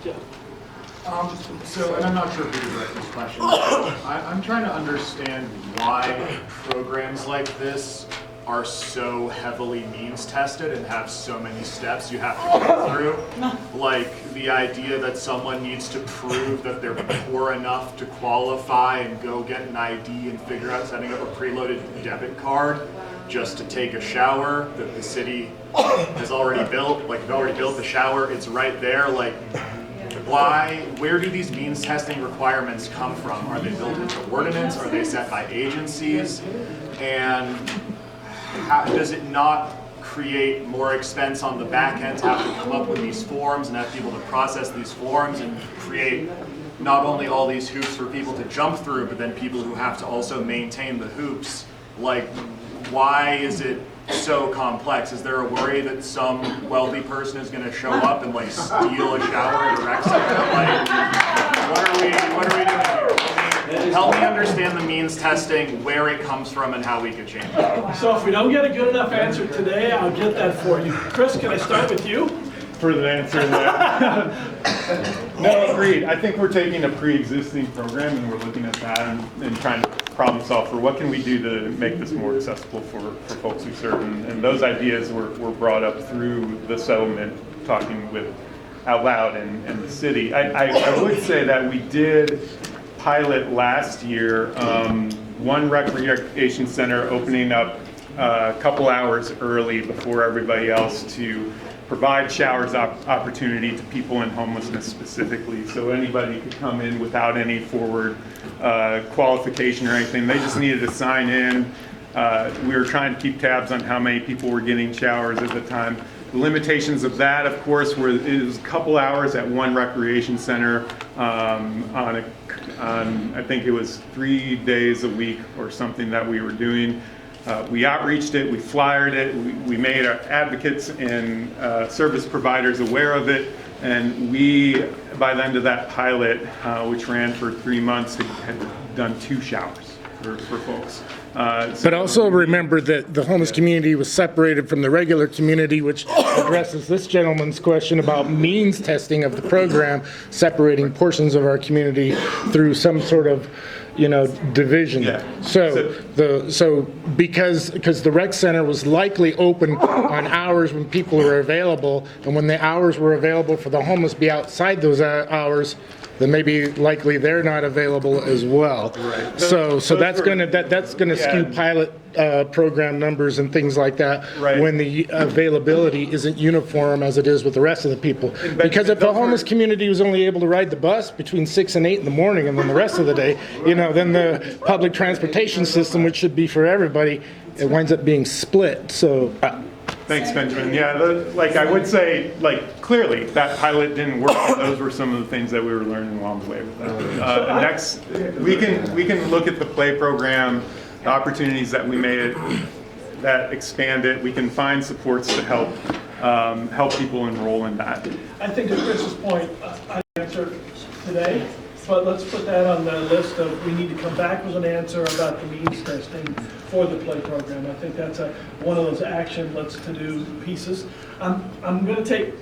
And I'm not sure who to direct this question to. I'm trying to understand why programs like this are so heavily means tested and have so many steps you have to go through. Like the idea that someone needs to prove that they're poor enough to qualify and go get an ID and figure out setting up a preloaded debit card just to take a shower that the city has already built. Like you've already built the shower, it's right there. Like where do these means testing requirements come from? Are they built into ordinance? Are they set by agencies? And does it not create more expense on the back end to have to come up with these forms and have people to process these forms and create not only all these hoops for people to jump through, but then people who have to also maintain the hoops? Like, why is it so complex? Is there a worry that some wealthy person is going to show up and like steal a shower at a rec center? Like, what are we doing here? Help me understand the means testing, where it comes from, and how we could change it. So if we don't get a good enough answer today, I'll get that for you. Chris, can I start with you? For the answer that. No, agreed. I think we're taking a pre-existing program and we're looking at that and trying to problem solve for what can we do to make this more accessible for folks we serve. And those ideas were brought up through the settlement, talking with out loud and the city. I would say that we did pilot last year, one recreation center opening up a couple hours early before everybody else to provide showers opportunity to people in homelessness specifically. So anybody could come in without any forward qualification or anything. They just needed to sign in. We were trying to keep tabs on how many people were getting showers at the time. The limitations of that, of course, were it was a couple hours at one recreation center on I think it was 3 days a week or something that we were doing. We outreached it, we flyered it, we made our advocates and service providers aware of it, and we, by the end of that pilot, which ran for 3 months, had done 2 showers for folks. But also remember that the homeless community was separated from the regular community, which addresses this gentleman's question about means testing of the program, separating portions of our community through some sort of division. Yeah. So because the rec center was likely open on hours when people were available, and when the hours were available for the homeless be outside those hours, then maybe likely they're not available as well. Right. So that's gonna skew pilot program numbers and things like that, right, when the availability isn't uniform as it is with the rest of the people. Because if the homeless community was only able to ride the bus between 6 and 8 in the morning, and then the rest of the day, then the public transportation system, which should be for everybody, it winds up being split. So. Thanks, Benjamin. Yeah, I would say, clearly that pilot didn't work. Those were some of the things that we were learning along the way with that. Next, we can look at the play program, the opportunities that we made that expand it. We can find supports to help people enroll in that. I think to Chris's point, I answered today, but let's put that on the list of we need to come back with an answer about the means testing for the play program. I think that's one of those action let's to do pieces. I'm going to take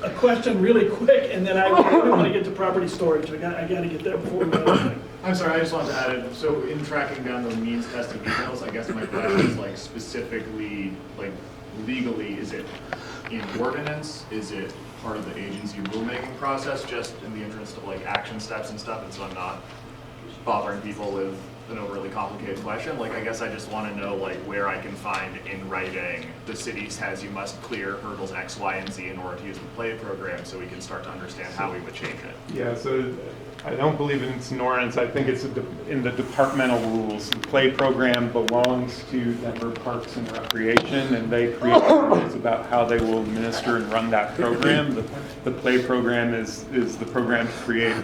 a question really quick, and then I really want to get to property storage. I got to get there before we go. I'm sorry, I just wanted to add it. So in tracking down the means testing details, I guess my question is specifically, legally, is it in ordinance? Is it part of the agency rulemaking process, just in the interest of action steps and stuff, and so I'm not bothering people with an overly complicated question? I guess I just want to know where I can find in writing the city says you must clear hurdles X, Y, and Z in order to use the play program, so we can start to understand how we would change it. Yeah, so I don't believe it's an ordinance. I think it's in the departmental rules. The play program belongs to Denver Parks and Recreation, and they create rules about how they will administer and run that program. The play program is the program to create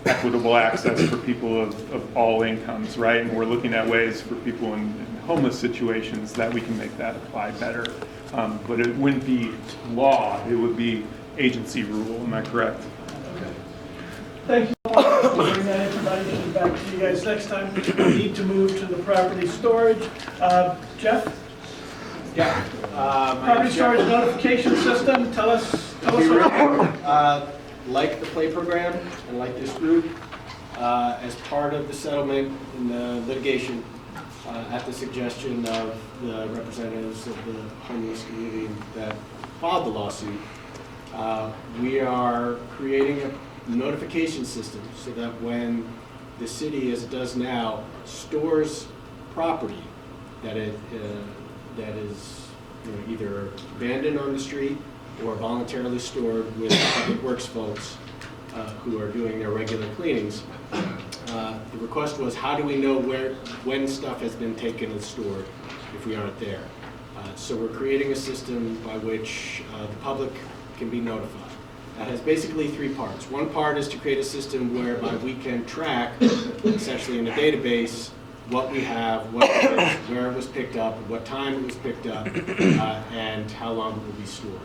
equitable access for people of all incomes, right? And we're looking at ways for people in homeless situations that we can make that apply better. But it wouldn't be law, it would be agency rule, am I correct? Okay. Thank you so much for bringing that information back to you guys. Next time, we need to move to the property storage. Jeff? Yeah. Property storage notification system, tell us. like the play program and like this group, as part of the settlement in the litigation, at the suggestion of the representatives of the homeless community that filed the lawsuit, we are creating a notification system so that when the city, as it does now, stores property that is either abandoned on the street or voluntarily stored with public works folks who are doing their regular cleanings. The request was, how do we know when stuff has been taken and stored if we aren't there? So we're creating a system by which the public can be notified. That has basically three parts. One part is to create a system whereby we can track, essentially in a database, what we have, what it is, where it was picked up, what time it was picked up, and how long it will be stored.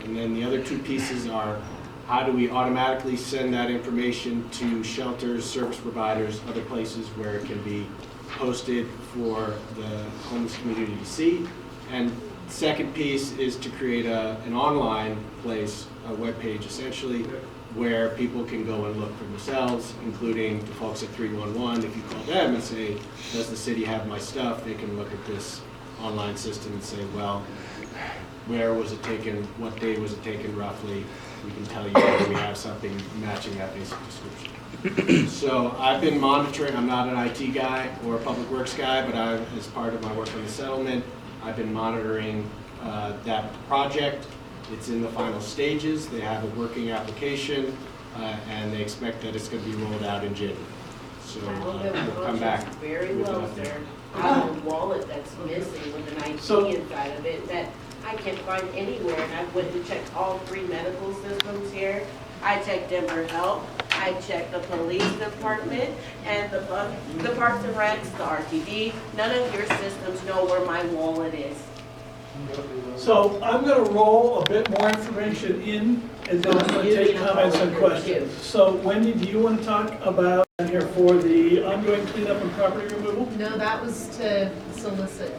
And then the other two pieces are, how do we automatically send that information to shelters, service providers, other places where it can be posted for the homeless community to see. And second piece is to create an online place, a webpage essentially, where people can go and look for themselves, including the folks at 311. If you call them and say, does the city have my stuff, they can look at this online system and say, well, where was it taken, what day was it taken roughly? We can tell you whether we have something matching that basic description. So I've been monitoring, I'm not an IT guy or a public works guy, but as part of my work on the settlement, I've been monitoring that project. It's in the final stages. They have a working application, and they expect that it's going to be rolled out in January. So we'll come back very with an well, update. sir. I have a wallet that's missing with an IT So- inside of it that I can't find anywhere, and I went and checked all three medical systems here. I checked Denver Health, I checked the police department, and the Parks and Recs, the RTD. None of your systems know where my wallet is. So I'm going to roll a bit more information in, and then I'm going to take comments and questions. So Wendy, do you want to talk about here for the ongoing cleanup and property removal? No, that was to solicit.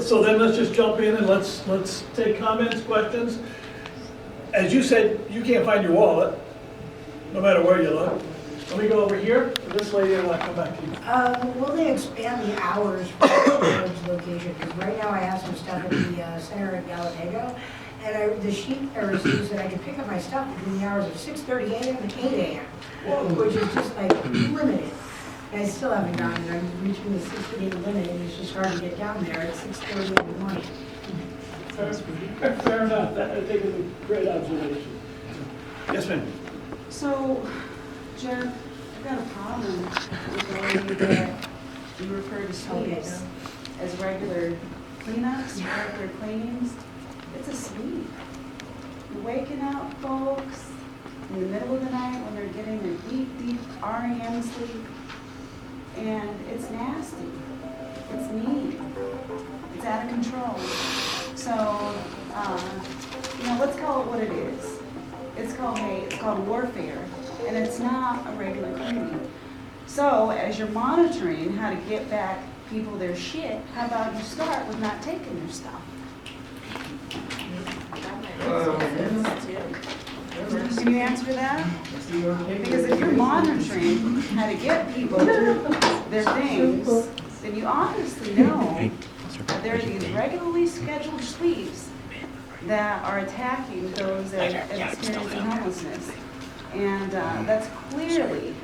So then let's just jump in and let's take comments, questions. As you said, you can't find your wallet, no matter where you look. Let me go over here, this lady, and I'll come back to you. Will they expand the hours for the location? Because right now I have some stuff at the center in Gallinago, and the sheet I received said I could pick up my stuff between the hours of 6:30 a.m. and 8 a.m., which is just like limited. And I still haven't gotten it. I'm reaching the 6 to 8 limit, and it's just hard to get down there at 6:30 in the morning. Fair enough, I think it's a great observation. Yes, ma'am. So, Jeff, I've got a problem with the way that you refer to sweeps as regular cleanups, regular cleanings. It's a sweep. You're waking up folks in the middle of the night when they're getting their deep, deep REM sleep, and it's nasty. It's mean. It's out of control. So, let's call it what it is. It's called hate, it's called warfare, and it's not a regular cleaning. So, as you're monitoring how to get back people their shit, how about you start with not taking their stuff? Can you answer that? Because if you're monitoring how to get people their things, then you obviously know that there are these regularly scheduled sweeps that are attacking those that are experiencing homelessness. And that's clearly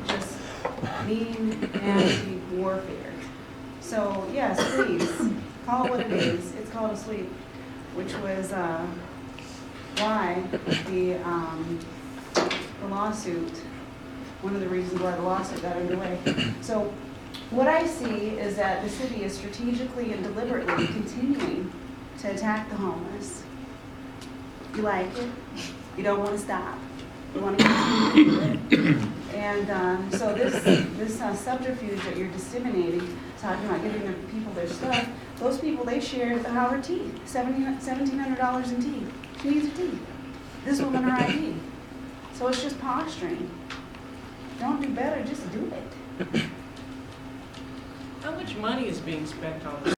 just mean, nasty warfare. So yes, please, call it what it is. It's called a sweep, which was why the lawsuit, one of the reasons why the lawsuit got underway. So what I see is that the city is strategically and deliberately continuing to attack the homeless. You like it? You don't want to stop. You want to continue to do it. And so this subterfuge that you're disseminating, talking about giving the people their stuff, those people, they share the Howard tea, $1,700 in tea. She needs her tea. This woman her ID. So it's just posturing. Don't do better, just do it. How much money is being spent on this